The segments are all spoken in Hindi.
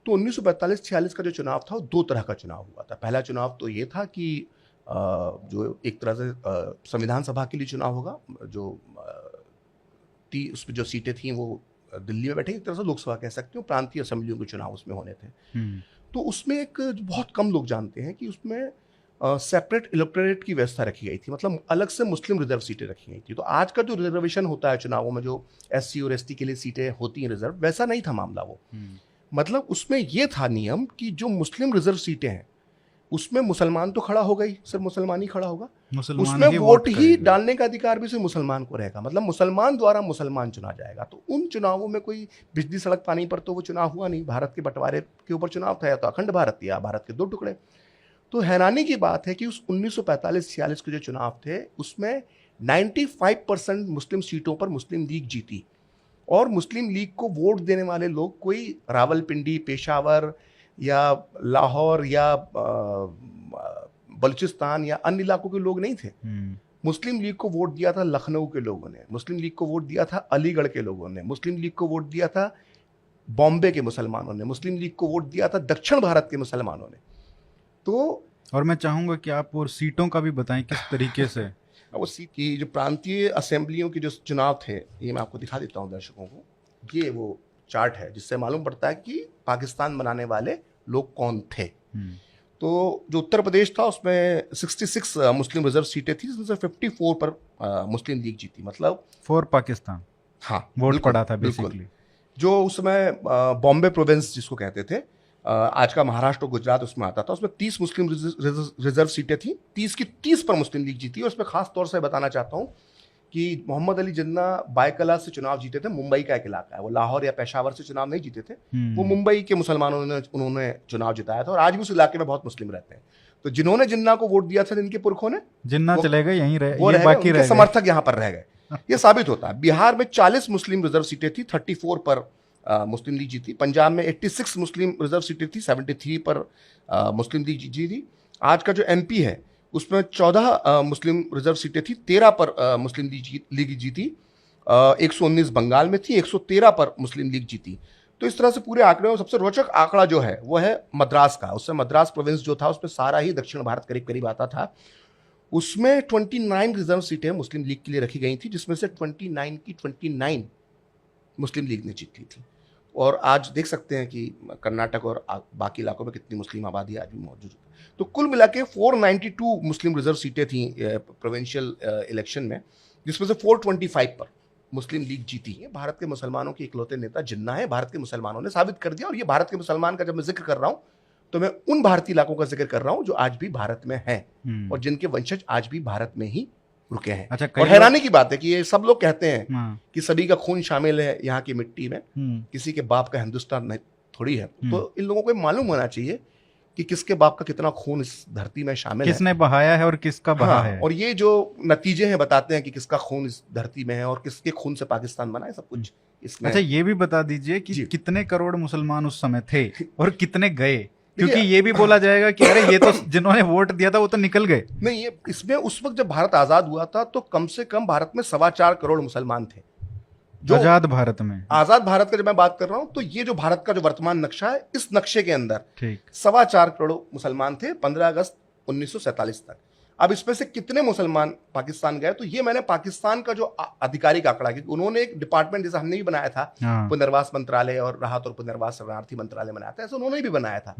तो 1945-46 का जो चुनाव था वो दो तरह का चुनाव हुआ था। पहला चुनाव तो ये था कि जो एक तरह से संविधान सभा के लिए चुनाव होगा, जो उसमें जो सीटें थी वो दिल्ली में बैठे, एक तरह से लोकसभा कह सकते हो, प्रांतीय असेंबलियों के चुनाव उसमें होने थे। तो उसमें एक बहुत कम लोग जानते हैं कि उसमें सेपरेट इलेक्टोरेट की व्यवस्था रखी गई थी, मतलब अलग से मुस्लिम रिजर्व सीटें रखी गई थी। तो आज का जो रिजर्वेशन होता है चुनावों में, जो एससी और एसटी के लिए सीटें होती हैं रिजर्व, वैसा नहीं था मामला वो। मतलब उसमें ये था नियम कि जो मुस्लिम रिजर्व सीटें हैं उसमें मुसलमान तो खड़ा होगा ही, सिर्फ मुसलमान ही खड़ा होगा, उसमें वोट ही डालने का अधिकार भी सिर्फ मुसलमान को रहेगा, मतलब मुसलमान द्वारा मुसलमान चुना जाएगा। तो उन चुनावों में कोई बिजली सड़क पानी पर तो वो चुनाव हुआ नहीं, भारत के बंटवारे के ऊपर चुनाव था, या तो अखंड भारत या भारत के दो टुकड़े। तो हैरानी की बात है कि उस 1945-46 के जो चुनाव थे उसमें 95% मुस्लिम सीटों पर मुस्लिम लीग जीती, और मुस्लिम लीग को वोट देने वाले लोग कोई रावलपिंडी, पेशावर या लाहौर या बलूचिस्तान या अन्य इलाकों के लोग नहीं थे। मुस्लिम लीग को वोट दिया था लखनऊ के लोगों ने, मुस्लिम लीग को वोट दिया था अलीगढ़ के लोगों ने, मुस्लिम लीग को वोट दिया था बॉम्बे के मुसलमानों ने, मुस्लिम लीग को वोट दिया था दक्षिण भारत के मुसलमानों ने। तो और मैं चाहूंगा कि आप और सीटों का भी बताएं किस तरीके से। वो सीट की जो प्रांतीय असेंबलियों के जो चुनाव थे, ये मैं आपको दिखा देता हूँ दर्शकों को। ये वो चार्ट है जिससे मालूम पड़ता है कि पाकिस्तान बनाने वाले लोग कौन थे। तो जो उत्तर प्रदेश था उसमें 66 मुस्लिम रिजर्व सीटें थी, जिसमें से 54 पर मुस्लिम लीग जीती, मतलब फॉर पाकिस्तान। हाँ, वोट पड़ा था बेसिकली। जो उस समय बॉम्बे प्रोविंस जिसको कहते थे, आज का महाराष्ट्र और गुजरात उसमें आता था, उसमें 30 मुस्लिम रिजर्व सीटें थी, 30 की 30 पर मुस्लिम लीग जीती। और उसमें खास तौर से बताना चाहता हूँ कि मोहम्मद अली जिन्ना बायकला से चुनाव जीते थे, मुंबई का एक इलाका है, वो लाहौर या पेशावर से चुनाव नहीं जीते थे, वो मुंबई के मुसलमानों ने उन्होंने चुनाव जिताया था, और आज भी उस इलाके में बहुत मुस्लिम रहते हैं। तो जिन्होंने जिन्ना को वोट दिया था, जिनके पुरखों ने, जिन्ना चले गए, यहीं रहे, वो ये रह बाकी गए, रह समर्थक यहाँ पर रह गए। ये साबित होता है। बिहार में 40 मुस्लिम रिजर्व सीटें थी, 34 पर मुस्लिम लीग जीती। पंजाब में 86 मुस्लिम रिजर्व सीटें थी, 73 पर मुस्लिम लीग जीती। आज का जो एमपी है उसमें 14 मुस्लिम रिजर्व सीटें थी, 13 पर मुस्लिम लीग जीती। 119 बंगाल में थी, 113 पर मुस्लिम लीग जीती। तो इस तरह से पूरे आंकड़े में सबसे रोचक आंकड़ा जो है वो है मद्रास का। उससे मद्रास प्रोविंस जो था उसमें सारा ही दक्षिण भारत करीब करीब आता था। उसमें 29 रिजर्व सीटें मुस्लिम लीग के लिए रखी गई थी, जिसमें से 29 की 29 मुस्लिम लीग ने जीती थी। और आज देख सकते हैं कि कर्नाटक और बाकी इलाकों में कितनी मुस्लिम आबादी आज भी मौजूद है। तो कुल मिला के 492 मुस्लिम रिजर्व सीटें थी प्रोविंशियल इलेक्शन में, जिसमें से 425 पर मुस्लिम लीग जीती है। भारत के मुसलमानों के इकलौते नेता जिन्ना है, भारत के मुसलमानों ने साबित कर दिया। और ये भारत के मुसलमान का जब मैं जिक्र कर रहा हूँ तो मैं उन भारतीय इलाकों का जिक्र कर रहा हूँ जो आज भी भारत में हैं और जिनके वंशज आज भी भारत में ही रुके हैं। अच्छा, और हैरानी की बात है कि ये सब लोग कहते हैं कि सभी का खून शामिल है यहाँ की मिट्टी में, किसी के बाप का हिंदुस्तान नहीं थोड़ी है। तो इन लोगों को मालूम होना चाहिए कि किसके बाप का कितना खून इस धरती में शामिल है, किसने बहाया है और किसका बहा है। और ये जो नतीजे हैं बताते हैं कि किसका खून इस धरती में है और किसके खून से पाकिस्तान बना है, सब कुछ इसमें। अच्छा, ये भी बता दीजिए कि कितने करोड़ मुसलमान उस समय थे और कितने गए, क्योंकि ये भी बोला जाएगा कि अरे ये तो जिन्होंने वोट दिया था वो तो निकल गए। नहीं, ये इसमें उस वक्त जब भारत आजाद हुआ था तो कम से कम भारत में 4.25 करोड़ मुसलमान थे। जो आजाद भारत में, आजाद भारत का जब मैं बात कर रहा हूं तो ये जो भारत का जो वर्तमान नक्शा है, इस नक्शे के अंदर 4.25 करोड़ मुसलमान थे 15 अगस्त 1947 तक। अब इसमें से कितने मुसलमान पाकिस्तान गए, तो ये मैंने पाकिस्तान का जो आधिकारिक आंकड़ा, क्योंकि उन्होंने एक डिपार्टमेंट जैसा हमने भी बनाया था, पुनर्वास मंत्रालय और राहत और पुनर्वास शरणार्थी मंत्रालय बनाया था, ऐसा उन्होंने भी बनाया था।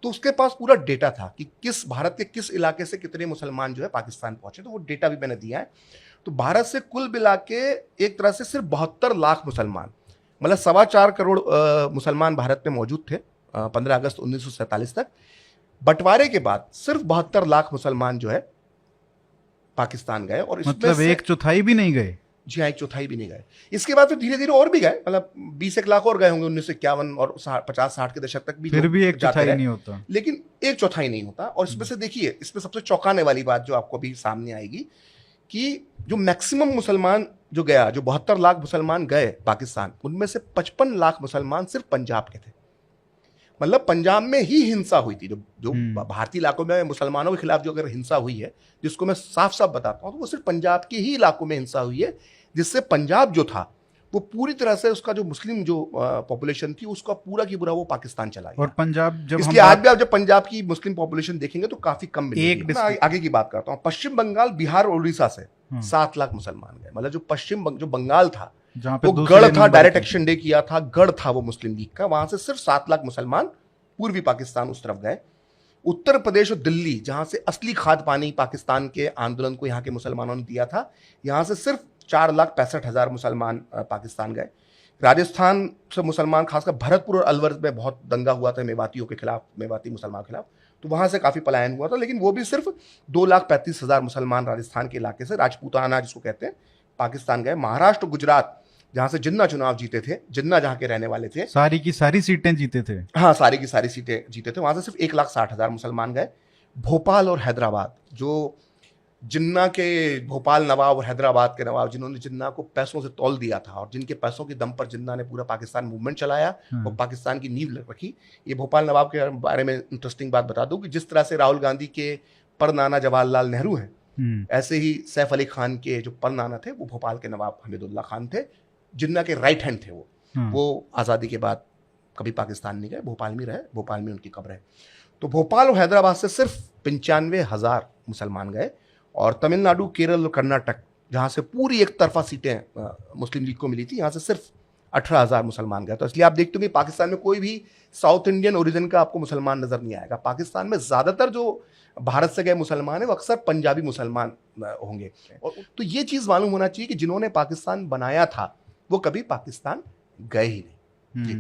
तो उसके पास पूरा डेटा था कि किस भारत के किस इलाके से कितने मुसलमान जो है पाकिस्तान पहुंचे, तो वो डेटा भी मैंने दिया है। तो भारत से कुल मिला के एक तरह से सिर्फ 72 लाख मुसलमान, मतलब 4.25 करोड़ मुसलमान भारत में मौजूद थे 15 अगस्त 1947 तक। बंटवारे के बाद सिर्फ 72 लाख मुसलमान जो है पाकिस्तान गए, और इसमें मतलब 1/4 भी नहीं गए। जी हाँ, 1/4 भी नहीं गए। इसके बाद फिर धीरे धीरे और भी गए, मतलब 20 लाख और गए होंगे 1951 और 50-60 के दशक तक भी, फिर भी 1/4 नहीं होता, लेकिन 1/4 नहीं होता। और इसमें से देखिए, इसमें सबसे चौंकाने वाली बात जो आपको भी सामने आएगी कि जो मैक्सिमम मुसलमान जो गया, जो 72 लाख मुसलमान गए पाकिस्तान, उनमें से 55 लाख मुसलमान सिर्फ पंजाब के थे। मतलब पंजाब में ही हिंसा हुई थी। जो भारतीय इलाकों में मुसलमानों के खिलाफ जो अगर हिंसा हुई है, जिसको मैं साफ साफ बताता हूँ, तो वो सिर्फ पंजाब के ही इलाकों में हिंसा हुई है, जिससे पंजाब जो था वो पूरी तरह से उसका जो मुस्लिम जो पॉपुलेशन थी उसका पूरा की पूरा वो पाकिस्तान चला गया। और पंजाब जब इसलिए आज भी आप जब पंजाब की मुस्लिम पॉपुलेशन देखेंगे तो काफी कम मिलेगी। मैं आगे की बात करता हूँ। पश्चिम बंगाल, बिहार और उड़ीसा से 7 लाख मुसलमान गए। मतलब जो बंगाल था वो गढ़ था, डायरेक्ट एक्शन डे किया था, गढ़ था वो मुस्लिम लीग का, वहां से सिर्फ 7 लाख मुसलमान पूर्वी पाकिस्तान उस तरफ गए। उत्तर प्रदेश और दिल्ली, जहां से असली खाद पानी पाकिस्तान के आंदोलन को यहाँ के मुसलमानों ने दिया था, यहां से सिर्फ 4,65,000 मुसलमान पाकिस्तान गए। राजस्थान से मुसलमान, खासकर भरतपुर और अलवर में बहुत दंगा हुआ था मेवातियों के खिलाफ, मेवाती मुसलमान के खिलाफ, तो वहां से काफी पलायन हुआ था। लेकिन वो भी सिर्फ 2,35,000 मुसलमान राजस्थान के इलाके से, राजपूताना जिसको कहते हैं, पाकिस्तान गए। महाराष्ट्र, गुजरात, जहां से जिन्ना चुनाव जीते थे, जिन्ना जहां के रहने वाले थे, सारी की सारी सीटें जीते थे। हाँ, सारी की सारी सीटें जीते थे, वहां से सिर्फ 1,60,000 मुसलमान गए। भोपाल और हैदराबाद, जो जिन्ना के भोपाल नवाब और हैदराबाद के नवाब, जिन्होंने जिन्ना को पैसों से तौल दिया था और जिनके पैसों के दम पर जिन्ना ने पूरा पाकिस्तान मूवमेंट चलाया और पाकिस्तान की नींव रखी। ये भोपाल नवाब के बारे में इंटरेस्टिंग बात बता दूं कि जिस तरह से राहुल गांधी के परनाना जवाहरलाल नेहरू हैं, ऐसे ही सैफ अली खान के जो परनाना थे वो भोपाल के नवाब हमीदुल्लाह खान थे, जिन्ना के राइट हैंड थे वो आज़ादी के बाद कभी पाकिस्तान नहीं गए, भोपाल में रहे, भोपाल में उनकी कब्र है। तो भोपाल और हैदराबाद से सिर्फ 95,000 मुसलमान गए। और तमिलनाडु, केरल और कर्नाटक, जहाँ से पूरी एक तरफा सीटें मुस्लिम लीग को मिली थी, यहाँ से सिर्फ 18,000 मुसलमान गए। तो इसलिए आप देखते हो कि पाकिस्तान में कोई भी साउथ इंडियन ओरिजिन का आपको मुसलमान नजर नहीं आएगा। पाकिस्तान में ज़्यादातर जो भारत से गए मुसलमान है वो अक्सर पंजाबी मुसलमान होंगे। और तो ये चीज़ मालूम होना चाहिए कि जिन्होंने पाकिस्तान बनाया था वो कभी पाकिस्तान गए ही नहीं।